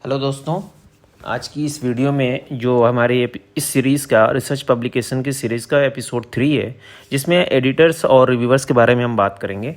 Hello दोस्तों, आज की इस वीडियो में जो हमारे इस सीरीज़ का रिसर्च पब्लिकेशन की सीरीज़ का एपिसोड 3 है, जिसमें एडिटर्स और रिव्यूअर्स के बारे में हम बात करेंगे।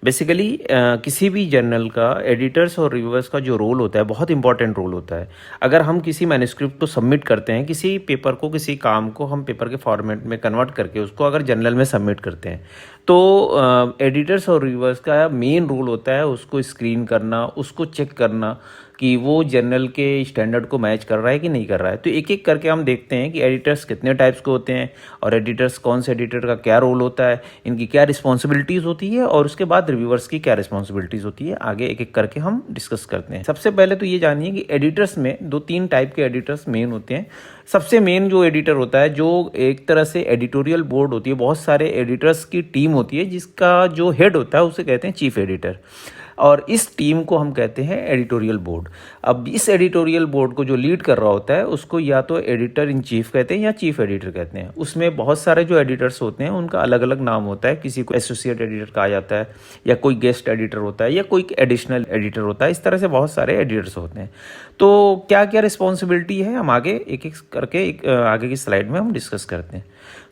बेसिकली किसी भी जर्नल का एडिटर्स और रिव्यूअर्स का जो रोल होता है बहुत इंपॉर्टेंट रोल होता है। अगर हम किसी मैन्युस्क्रिप्ट को सबमिट करते हैं, किसी पेपर को, किसी काम को हम पेपर के फॉर्मेट में कन्वर्ट करके उसको अगर जर्नल में सबमिट करते हैं, तो एडिटर्स और रिव्यूअर्स का मेन रोल होता है उसको स्क्रीन करना, उसको चेक करना कि वो जर्नल के स्टैंडर्ड को मैच कर रहा है कि नहीं कर रहा है। तो एक एक करके हम देखते हैं कि एडिटर्स कितने टाइप्स के होते हैं और एडिटर्स कौन से एडिटर का क्या रोल होता है, इनकी क्या रिस्पॉन्सिबिलिटीज़ होती है और उसके बाद रिव्यूअर्स की क्या रिस्पॉन्सिबिलिटीज़ होती है। आगे एक एक करके हम डिस्कस करते हैं। सबसे पहले तो ये जानिए कि एडिटर्स में 2-3 टाइप के एडिटर्स मेन होते हैं। सबसे मेन जो एडिटर होता है, जो एक तरह से एडिटोरियल बोर्ड होती है, बहुत सारे एडिटर्स की टीम होती है, जिसका जो हेड होता है उसे कहते हैं चीफ एडिटर, और इस टीम को हम कहते हैं एडिटोरियल बोर्ड। अब इस एडिटोरियल बोर्ड को जो लीड कर रहा होता है उसको या तो एडिटर इन चीफ कहते हैं या चीफ एडिटर कहते हैं। उसमें बहुत सारे जो एडिटर्स होते हैं उनका अलग अलग नाम होता है। किसी को एसोसिएट एडिटर कहा जाता है, या कोई गेस्ट एडिटर होता है, या कोई एडिशनल एडिटर होता है। इस तरह से बहुत सारे एडिटर्स होते हैं। तो क्या क्या रिस्पॉन्सिबिलिटी है, हम आगे एक एक करके आगे की स्लाइड में हम डिस्कस करते हैं।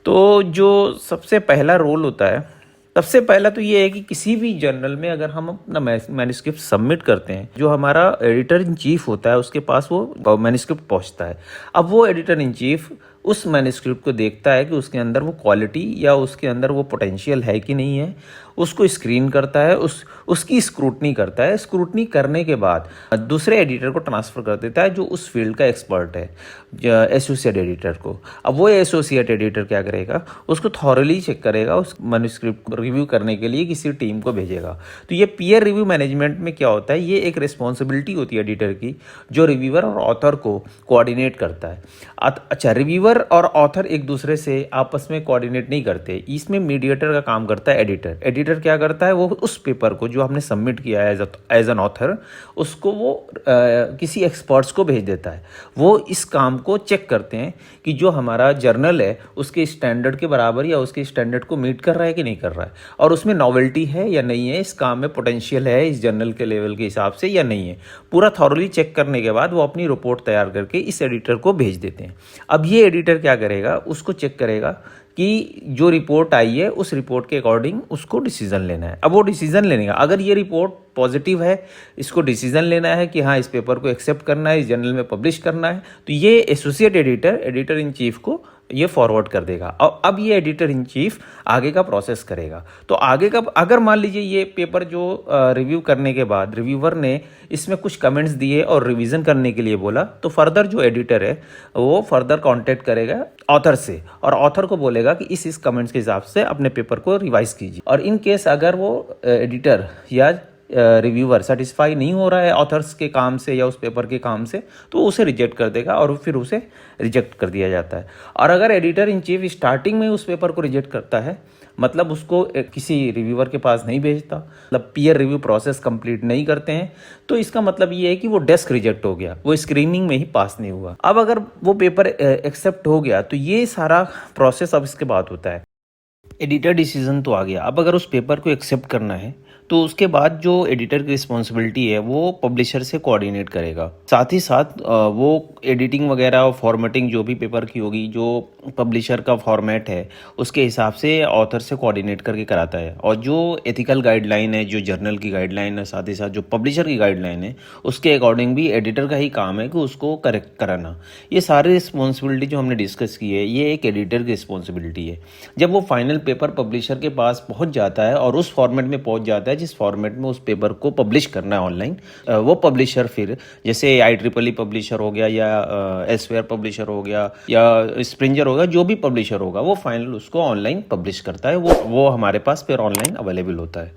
तो जो सबसे पहला रोल होता है, सबसे पहला तो ये है कि किसी भी जर्नल में अगर हम अपना मैन्युस्क्रिप्ट सबमिट करते हैं, जो हमारा एडिटर इन चीफ होता है उसके पास वो मैन्युस्क्रिप्ट पहुंचता है। अब वो एडिटर इन चीफ उस मैन्युस्क्रिप्ट को देखता है कि उसके अंदर वो क्वालिटी या उसके अंदर वो पोटेंशियल है कि नहीं है, उसको स्क्रीन करता है, उसकी स्क्रूटनी करता है। स्क्रूटनी करने के बाद दूसरे एडिटर को ट्रांसफ़र कर देता है जो उस फील्ड का एक्सपर्ट है, एसोसिएट एडिटर को। अब वो एसोसिएट एडिटर क्या करेगा, उसको थॉरली चेक करेगा, उस मैन्युस्क्रिप्ट को रिव्यू करने के लिए किसी टीम को भेजेगा। तो ये पीयर रिव्यू मैनेजमेंट में क्या होता है, ये एक रिस्पॉन्सिबिलिटी होती है एडिटर की, जो रिव्यूअर और ऑथर को कोऑर्डिनेट करता है। अच्छा, रिव्यूअर और ऑथर एक दूसरे से आपस में कोऑर्डिनेट नहीं करते, इसमें मीडिएटर का काम करता है एडिटर। एडिटर क्या करता है, वो उस पेपर को जो हमने सबमिट किया है एज एन ऑथर, उसको वो किसी एक्सपर्ट्स को भेज देता है। वो इस काम को चेक करते हैं कि जो हमारा जर्नल है उसके स्टैंडर्ड के बराबर या उसके स्टैंडर्ड को मीट कर रहा है कि नहीं कर रहा है, और उसमें नॉवेल्टी है या नहीं है, इस काम में पोटेंशियल है इस जर्नल के लेवल के हिसाब से या नहीं है। पूरा थॉरली चेक करने के बाद वो अपनी रिपोर्ट तैयार करके इस एडिटर को भेज देते हैं। अब ये एडिटर क्या करेगा, उसको चेक करेगा कि जो रिपोर्ट आई है उस रिपोर्ट के अकॉर्डिंग उसको डिसीजन लेना है। अब वो डिसीजन लेने का, अगर ये रिपोर्ट पॉजिटिव है, इसको डिसीजन लेना है कि हाँ इस पेपर को एक्सेप्ट करना है, इस जर्नल में पब्लिश करना है, तो ये एसोसिएट एडिटर इन चीफ को ये फॉरवर्ड कर देगा। और अब ये एडिटर इन चीफ आगे का प्रोसेस करेगा। तो आगे का, अगर मान लीजिए ये पेपर जो रिव्यू करने के बाद रिव्यूअर ने इसमें कुछ कमेंट्स दिए और रिवीजन करने के लिए बोला, तो फर्दर जो एडिटर है वो फर्दर कांटेक्ट करेगा ऑथर से, और ऑथर को बोलेगा कि इस कमेंट्स के हिसाब से अपने पेपर को रिवाइज कीजिए। और इन केस अगर वो एडिटर या रिव्यूअर सेटिस्फाई नहीं हो रहा है ऑथर्स के काम से या उस पेपर के काम से, तो उसे रिजेक्ट कर देगा और फिर उसे रिजेक्ट कर दिया जाता है। और अगर एडिटर इन चीफ स्टार्टिंग में उस पेपर को रिजेक्ट करता है, मतलब उसको किसी रिव्यूअर के पास नहीं भेजता, मतलब पीयर रिव्यू प्रोसेस कंप्लीट नहीं करते हैं, तो इसका मतलब ये है कि वो डेस्क रिजेक्ट हो गया, वो स्क्रीनिंग में ही पास नहीं हुआ। अब अगर वो पेपर एक्सेप्ट हो गया तो ये सारा प्रोसेस अब इसके बाद होता है। एडिटर डिसीजन तो आ गया, अब अगर उस पेपर को एक्सेप्ट करना है तो उसके बाद जो एडिटर की रिस्पॉन्सिबिलिटी है वो पब्लिशर से कोऑर्डिनेट करेगा। साथ ही साथ वो एडिटिंग वगैरह और फॉर्मेटिंग जो भी पेपर की होगी, जो पब्लिशर का फॉर्मेट है उसके हिसाब से ऑथर से कोऑर्डिनेट करके कराता है। और जो एथिकल गाइडलाइन है, जो जर्नल की गाइडलाइन है, साथ ही साथ जो पब्लिशर की गाइडलाइन है, उसके अकॉर्डिंग भी एडिटर का ही काम है कि उसको करेक्ट कराना। ये सारी रिस्पॉन्सिबिलिटी जो हमने डिस्कस की है, ये एक एडिटर की रिस्पॉन्सिबिलिटी है। जब वो फाइनल पेपर पब्लिशर के पास पहुंच जाता है और उस फॉर्मेट में पहुंच जाता है जिस फॉर्मेट में उस पेपर को पब्लिश करना है ऑनलाइन, वो पब्लिशर फिर, जैसे IEEE पब्लिशर हो गया या एल्सेवियर पब्लिशर हो गया या स्प्रिंगर होगा, जो भी पब्लिशर होगा वो फाइनल उसको ऑनलाइन पब्लिश करता है। वो हमारे पास फिर ऑनलाइन अवेलेबल होता है।